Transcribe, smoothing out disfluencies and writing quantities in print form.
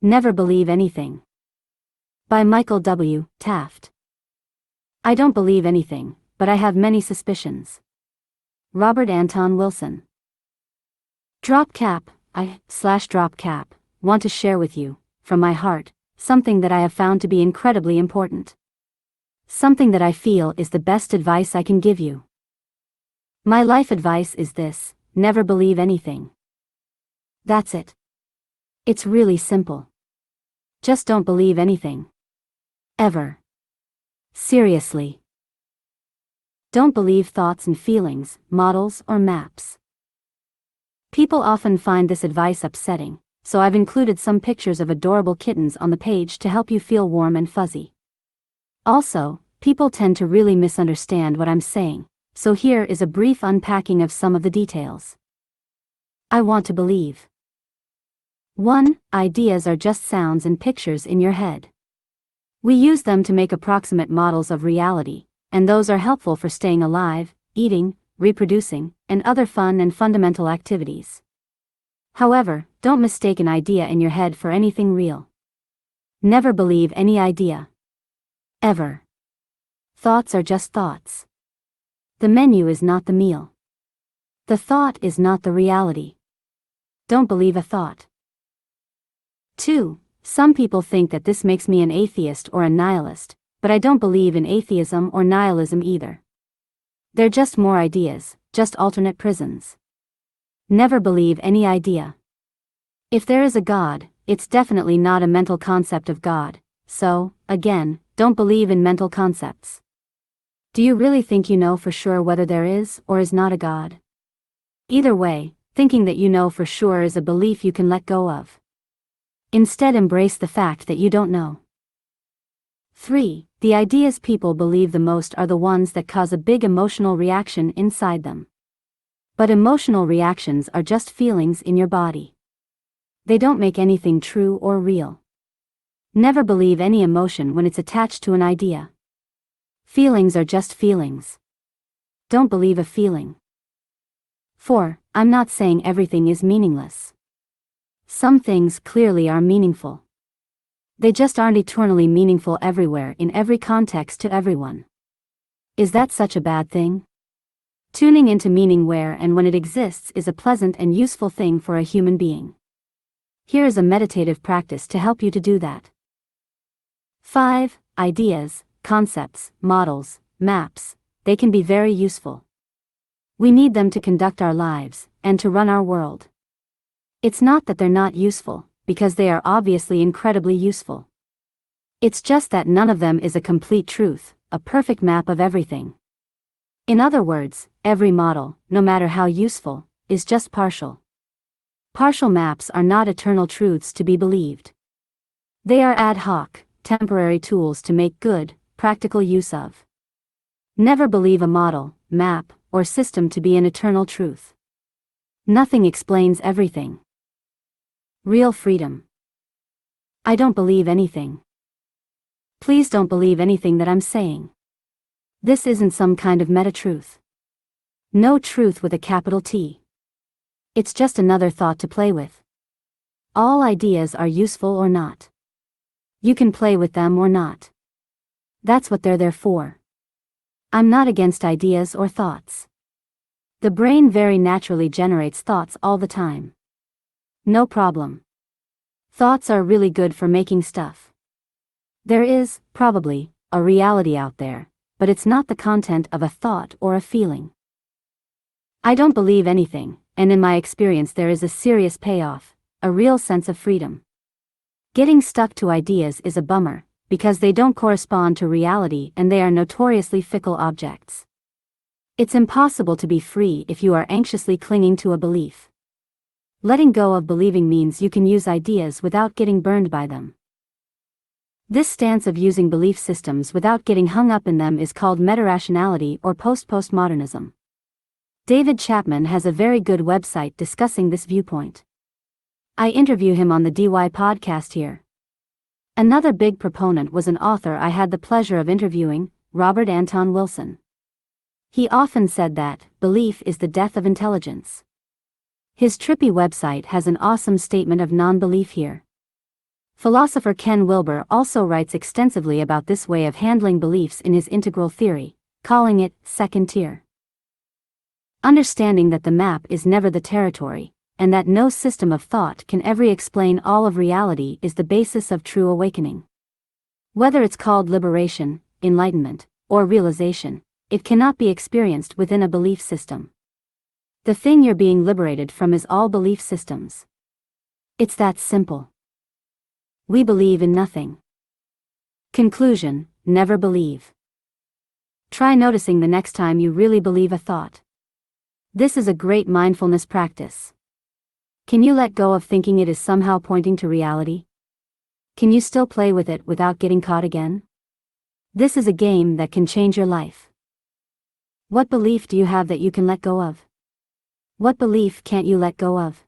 Never believe anything. By Michael W. Taft. I don't believe anything, but I have many suspicions. Robert Anton Wilson. Dropcap, I/Dropcap, want to share with you, from my heart, something that I have found to be incredibly important. Something that I feel is the best advice I can give you. My life advice is this: never believe anything. That's it. It's really simple. Just don't believe anything. Ever. Seriously. Don't believe thoughts and feelings, models, or maps. People often find this advice upsetting, so I've included some pictures of adorable kittens on the page to help you feel warm and fuzzy. Also, people tend to really misunderstand what I'm saying, so here is a brief unpacking of some of the details. I want to believe. 1. Ideas are just sounds and pictures in your head. We use them to make approximate models of reality, and those are helpful for staying alive, eating, reproducing, and other fun and fundamental activities. However, don't mistake an idea in your head for anything real. Never believe any idea. Ever. Thoughts are just thoughts. The menu is not the meal. The thought is not the reality. Don't believe a thought. 2. Some people think that this makes me an atheist or a nihilist, but I don't believe in atheism or nihilism either. They're just more ideas, just alternate prisons. Never believe any idea. If there is a God, it's definitely not a mental concept of God, so, again, don't believe in mental concepts. Do you really think you know for sure whether there is or is not a God? Either way, thinking that you know for sure is a belief you can let go of. Instead, embrace the fact that you don't know. 3. The ideas people believe the most are the ones that cause a big emotional reaction inside them. But emotional reactions are just feelings in your body. They don't make anything true or real. Never believe any emotion when it's attached to an idea. Feelings are just feelings. Don't believe a feeling. 4. I'm not saying everything is meaningless. Some things clearly are meaningful. They just aren't eternally meaningful everywhere in every context to everyone. Is that such a bad thing? Tuning into meaning where and when it exists is a pleasant and useful thing for a human being. Here is a meditative practice to help you to do that. 5. Ideas, concepts, models, maps, they can be very useful. We need them to conduct our lives, and to run our world. It's not that they're not useful, because they are obviously incredibly useful. It's just that none of them is a complete truth, a perfect map of everything. In other words, every model, no matter how useful, is just partial. Partial maps are not eternal truths to be believed. They are ad hoc, temporary tools to make good, practical use of. Never believe a model, map, or system to be an eternal truth. Nothing explains everything. Real freedom. I don't believe anything. Please don't believe anything that I'm saying. This isn't some kind of meta-truth. No truth with a capital T. It's just another thought to play with. All ideas are useful or not. You can play with them or not. That's what they're there for. I'm not against ideas or thoughts. The brain very naturally generates thoughts all the time. No problem. Thoughts are really good for making stuff. There is, probably, a reality out there, but it's not the content of a thought or a feeling. I don't believe anything, and in my experience there is a serious payoff, a real sense of freedom. Getting stuck to ideas is a bummer, because they don't correspond to reality and they are notoriously fickle objects. It's impossible to be free if you are anxiously clinging to a belief. Letting go of believing means you can use ideas without getting burned by them. This stance of using belief systems without getting hung up in them is called meta-rationality or postmodernism. David Chapman has a very good website discussing this viewpoint. I interview him on the DY podcast here. Another big proponent was an author I had the pleasure of interviewing, Robert Anton Wilson. He often said that belief is the death of intelligence. His trippy website has an awesome statement of non-belief here. Philosopher Ken Wilber also writes extensively about this way of handling beliefs in his integral theory, calling it second tier. Understanding that the map is never the territory, and that no system of thought can ever explain all of reality is the basis of true awakening. Whether it's called liberation, enlightenment, or realization, it cannot be experienced within a belief system. The thing you're being liberated from is all belief systems. It's that simple. We believe in nothing. Conclusion: never believe. Try noticing the next time you really believe a thought. This is a great mindfulness practice. Can you let go of thinking it is somehow pointing to reality? Can you still play with it without getting caught again? This is a game that can change your life. What belief do you have that you can let go of? What belief can't you let go of?